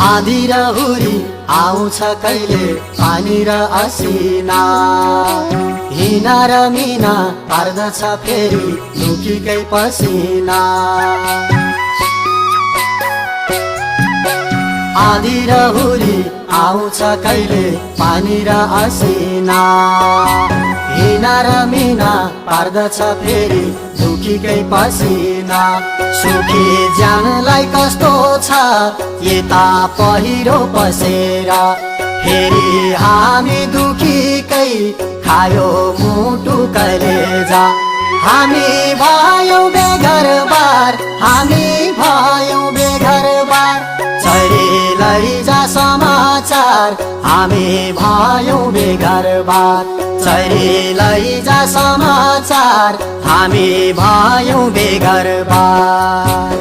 आधी र हुरी आउँछ कहिले पानी र असिना हिना र मिना पर्दछ फेरि लुकीकै पसिना आधी र हुरी आउँछ कहिले पानी र असिना हिना र मिना पर्दछ फेरि दुखीकै पसिना सुखी ज्यानलाई कस्तो छ यता पहिरो पसेर फेरि हामी दुखीकै खायो मुटु कलेजा हामी भयौं बेघरबार हामी भयौं बेघरबार चरी लैजा समाचार हामी भयौं बेघरबार चरी लैजा समाचार हामी भयौं बेघरबार।